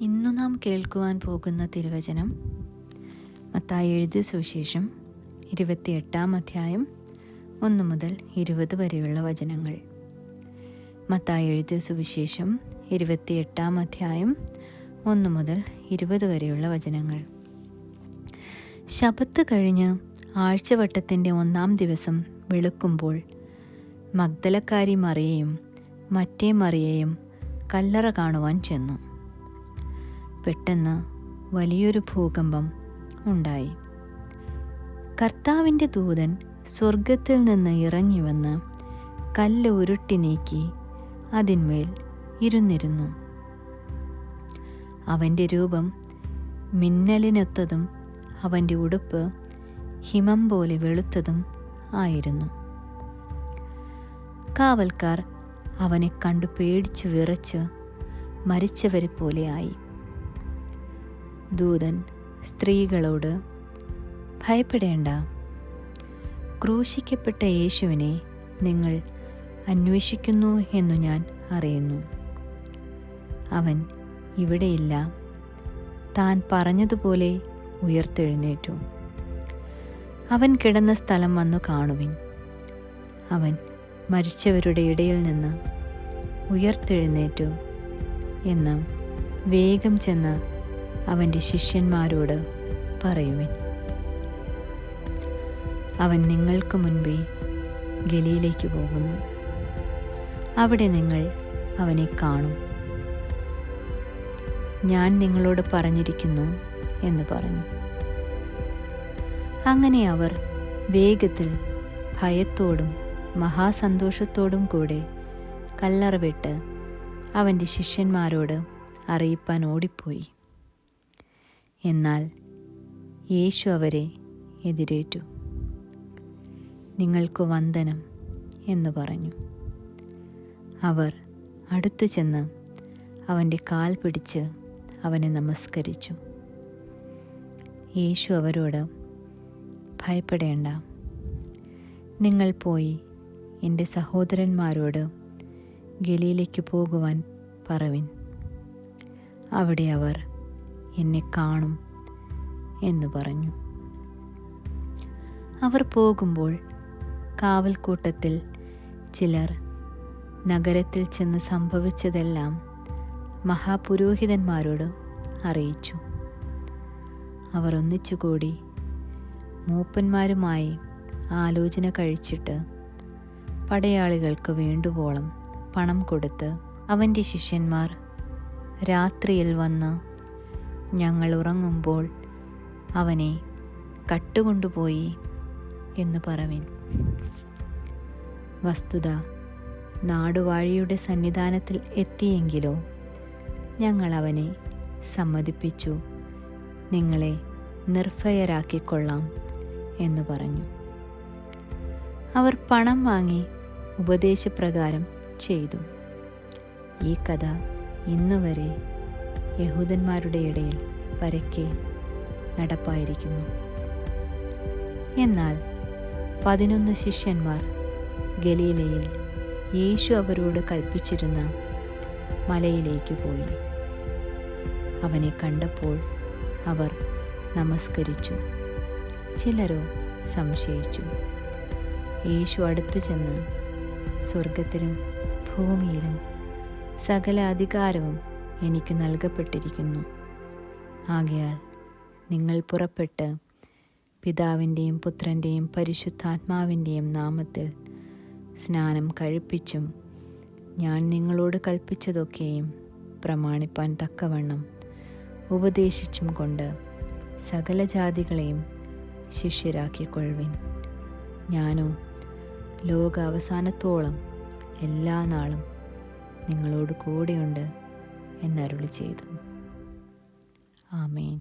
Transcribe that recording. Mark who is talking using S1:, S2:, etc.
S1: ഇന്നു നാം കേൾക്കുവാൻ പോകുന്ന തിരുവചനം മത്തായി എഴുതിയ സുവിശേഷം 28 അധ്യായം 1 മുതൽ 20 വരെയുള്ള വചനങ്ങൾ. മത്തായി എഴുതിയ സുവിശേഷം 28 അധ്യായം 1 മുതൽ 20 വരെയുള്ള വചനങ്ങൾ. ശബത്ത് കഴിഞ്ഞ് ആഴ്ചവട്ടത്തിൻ്റെ 1-ാം ദിവസം വെളുക്കുമ്പോൾ മഗ്ദലക്കാരി മറിയയും മറ്റേ മറിയയും കല്ലറ കാണുവാൻ ചെന്നു. പെട്ടെന്ന് വലിയൊരു ഭൂകമ്പം ഉണ്ടായി. കർത്താവിൻ്റെ ദൂതൻ സ്വർഗത്തിൽ നിന്ന് ഇറങ്ങി വന്ന് കല്ല് ഉരുട്ടി നീക്കി അതിന്മേൽ ഇരുന്നിരുന്നു. അവൻ്റെ രൂപം മിന്നലിനൊത്തതും അവൻ്റെ ഉടുപ്പ് ഹിമം പോലെ വെളുത്തതും ആയിരുന്നു. കാവൽക്കാർ അവനെ കണ്ടു പേടിച്ചു വിറച്ച് മരിച്ചവരെ പോലെയായി. ദൂതൻ സ്ത്രീകളോട്, ഭയപ്പെടേണ്ട, ക്രൂശിക്കപ്പെട്ട യേശുവിനെ നിങ്ങൾ അന്വേഷിക്കുന്നു എന്നു ഞാൻ അറിയുന്നു. അവൻ ഇവിടെയില്ല, താൻ പറഞ്ഞതുപോലെ ഉയർത്തെഴുന്നേറ്റു. അവൻ കിടന്ന സ്ഥലം വന്നു കാണുവിൻ. അവൻ മരിച്ചവരുടെ ഇടയിൽ നിന്ന് ഉയർത്തെഴുന്നേറ്റു എന്ന് വേഗം ചെന്ന് അവൻ്റെ ശിഷ്യന്മാരോട് പറയുവിൻ. അവൻ നിങ്ങൾക്ക് മുൻപേ ഗലീലയ്ക്ക് പോകുന്നു. അവിടെ നിങ്ങൾ അവനെ കാണും. ഞാൻ നിങ്ങളോട് പറഞ്ഞിരിക്കുന്നു എന്ന് പറഞ്ഞു. അങ്ങനെ അവർ വേഗത്തിൽ ഭയത്തോടും മഹാസന്തോഷത്തോടും കൂടെ കല്ലറ വിട്ട് അവൻ്റെ ശിഷ്യന്മാരോട് അറിയിപ്പാൻ ഓടിപ്പോയി. എന്നാൽ യേശു അവരെ എതിരേറ്റു. നിങ്ങൾക്ക് വന്ദനം എന്ന് പറഞ്ഞു. അവർ അടുത്തു ചെന്ന് അവൻ്റെ കാൽ പിടിച്ച് അവനെ നമസ്കരിച്ചു. യേശു അവരോട്, ഭയപ്പെടേണ്ട, നിങ്ങൾ പോയി എൻ്റെ സഹോദരന്മാരോട് ഗലീലയ്ക്ക് പോകുവാൻ പറവിൻ. അവിടെ അവർ എന്നെ കാണും എന്ന് പറഞ്ഞു. അവർ പോകുമ്പോൾ കാവൽക്കൂട്ടത്തിൽ ചിലർ നഗരത്തിൽ ചെന്ന് സംഭവിച്ചതെല്ലാം മഹാപുരോഹിതന്മാരോട് അറിയിച്ചു. അവർ ഒന്നിച്ചുകൂടി മൂപ്പന്മാരുമായി ആലോചന കഴിച്ചിട്ട് പടയാളികൾക്ക് വേണ്ടുവോളം പണം കൊടുത്ത് അവൻ്റെ ശിഷ്യന്മാർ രാത്രിയിൽ വന്ന് ഞങ്ങൾ ഉറങ്ങുമ്പോൾ അവനെ കട്ടുകൊണ്ടുപോയി എന്ന് പറവിൻ. വസ്തുത നാടുവാഴിയുടെ സന്നിധാനത്തിൽ എത്തിയെങ്കിലോ ഞങ്ങൾ അവനെ സമ്മതിപ്പിച്ചു നിങ്ങളെ നിർഭയരാക്കിക്കൊള്ളാം എന്ന് പറഞ്ഞു. അവർ പണം വാങ്ങി ഉപദേശപ്രകാരം ചെയ്തു. ഈ കഥ ഇന്നുവരെ യഹൂദന്മാരുടെ ഇടയിൽ പരക്കെ നടപ്പായിരിക്കുന്നു. എന്നാൽ 11 ശിഷ്യന്മാർ ഗലീലയിൽ യേശു അവരോട് കൽപ്പിച്ചിരുന്ന മലയിലേക്ക് പോയി. അവനെ കണ്ടപ്പോൾ അവർ നമസ്കരിച്ചു. ചിലരോ സംശയിച്ചു. യേശു അടുത്തു ചെന്ന്, സ്വർഗത്തിലും ഭൂമിയിലും സകല അധികാരവും എനിക്ക് നൽകപ്പെട്ടിരിക്കുന്നു. ആകയാൽ നിങ്ങൾ പുറപ്പെട്ട് പിതാവിൻ്റെയും പുത്രൻ്റെയും പരിശുദ്ധാത്മാവിൻ്റെയും നാമത്തിൽ സ്നാനം കഴിപ്പിച്ചും ഞാൻ നിങ്ങളോട് കൽപ്പിച്ചതൊക്കെയും പ്രമാണിപ്പാൻ തക്കവണ്ണം ഉപദേശിച്ചും കൊണ്ട് സകല ജാതികളെയും ശിഷ്യരാക്കിക്കൊള്ളുവിൻ. ഞാനോ ലോകാവസാനത്തോളം എല്ലാ നാളും നിങ്ങളോട് കൂടെയുണ്ട് എന്നരുളി ചെയ്തു. ആമേൻ.